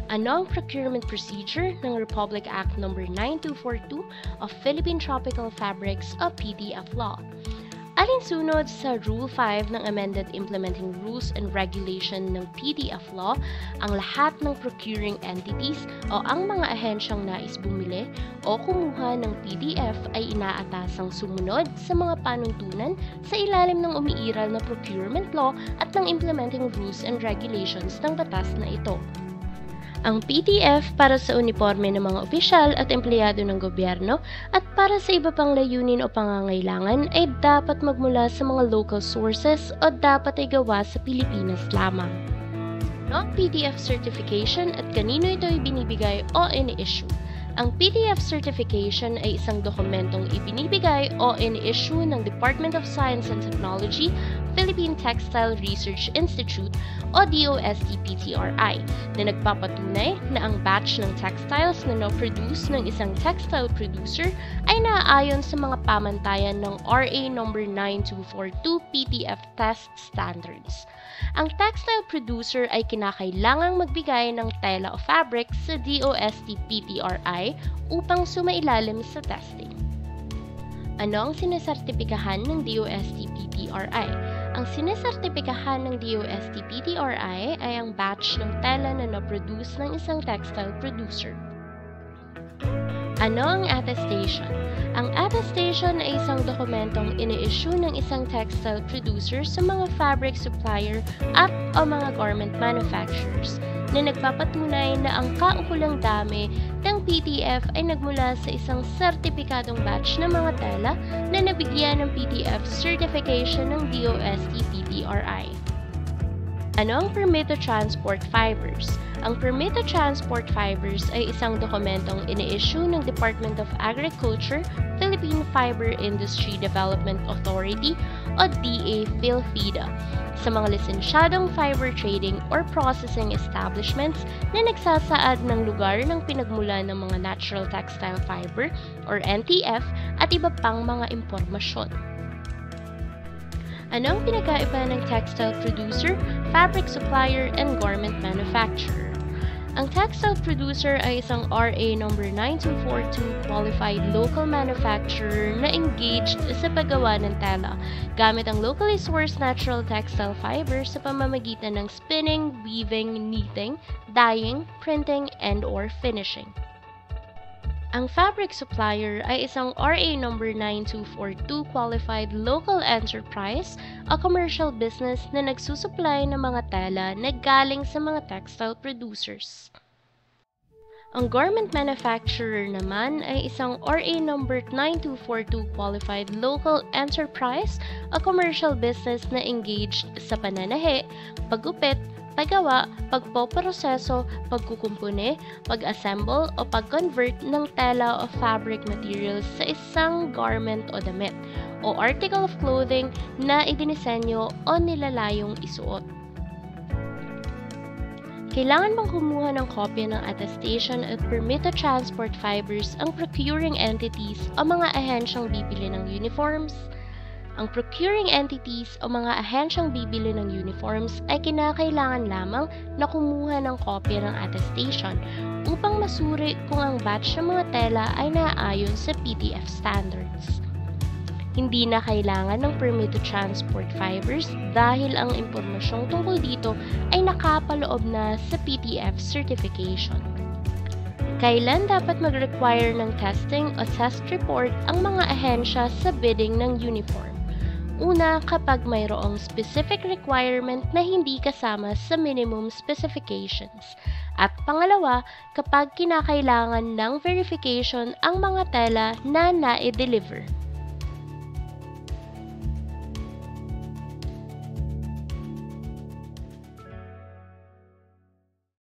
Ano ang procurement procedure ng Republic Act No. 9242 of Philippine Tropical Fabrics o PDF Law? Alinsunod sa Rule 5 ng Amended Implementing Rules and Regulation ng PDF Law, ang lahat ng procuring entities o ang mga ahensyang nais bumili o kumuha ng PDF ay inaatasang sumunod sa mga panuntunan sa ilalim ng umiiral na procurement law at ng implementing rules and regulations ng batas na ito. Ang PDF para sa uniforme ng mga opisyal at empleyado ng gobyerno at para sa iba pang layunin o pangangailangan ay dapat magmula sa mga local sources o dapat ay gawa sa Pilipinas lamang. Ang PDF certification at kanino ito ibinibigay o ini-issue? Ang PDF certification ay isang dokumentong ibinibigay o ini-issue ng Department of Science and Technology, Philippine Textile Research Institute o DOST-PTRI na nagpapatunay na ang batch ng textiles na na-produce ng isang textile producer ay naaayon sa mga pamantayan ng RA No. 9242 PDF Test Standards. Ang textile producer ay kinakailangang magbigay ng tela o fabric sa DOST-PTRI upang sumailalim sa testing. Ano ang sinesertipikahan ng DOST-PTRI? Ang sinesertipikahan ng DOST-PTRI ay ang batch ng tela na na-produce ng isang textile producer. Ano ang attestation? Ang attestation ay isang dokumentong ini-issue ng isang textile producer sa mga fabric supplier at o mga garment manufacturers na nagpapatunay na ang kaukulang dami ng PDF ay nagmula sa isang sertipikadong batch ng mga tela na nabigyan ng PDF certification ng DOST-PTRI. Ano ang Permit to Transport Fibers? Ang Permit to Transport Fibers ay isang dokumentong ini-issue ng Department of Agriculture, Philippine Fiber Industry Development Authority o DA-PhilFIDA sa mga lisensyadong fiber trading or processing establishments na nagsasaad ng lugar ng pinagmulan ng mga natural textile fiber or NTF at iba pang mga impormasyon. Ano ang pinagkaiba ng textile producer, fabric supplier, and garment manufacturer? Ang textile producer ay isang RA No. 9242 qualified local manufacturer na engaged sa paggawa ng tela gamit ang locally sourced natural textile fiber sa pamamagitan ng spinning, weaving, knitting, dyeing, printing, and/or finishing. Ang fabric supplier ay isang RA No. 9242 qualified local enterprise o commercial business na nagsusupply ng mga tela na galing sa mga textile producers. Ang garment manufacturer naman ay isang RA No. 9242 qualified local enterprise o commercial business na engaged sa pananahi, paggupit, paggawa, pagpoproseso, pagkukumpune, pag-assemble o pag-convert ng tela o fabric materials sa isang garment o damit o article of clothing na idinisenyo o nilalayong isuot. Kailangan bang kumuha ng kopya ng attestation at permit to transport fibers ang procuring entities o mga ahensyang bibili ng uniforms? Ang procuring entities o mga ahensyang bibili ng uniforms ay kinakailangan lamang na kumuha ng kopya ng attestation upang masuri kung ang batch ng mga tela ay naaayon sa PDF standards. Hindi na kailangan ng permit to transport fibers dahil ang impormasyong tungkol dito ay nakapaloob na sa PDF certification. Kailan dapat mag-require ng testing o test report ang mga ahensya sa bidding ng uniform? Una, kapag mayroong specific requirement na hindi kasama sa minimum specifications. At pangalawa, kapag kinakailangan ng verification ang mga tela na na-deliver.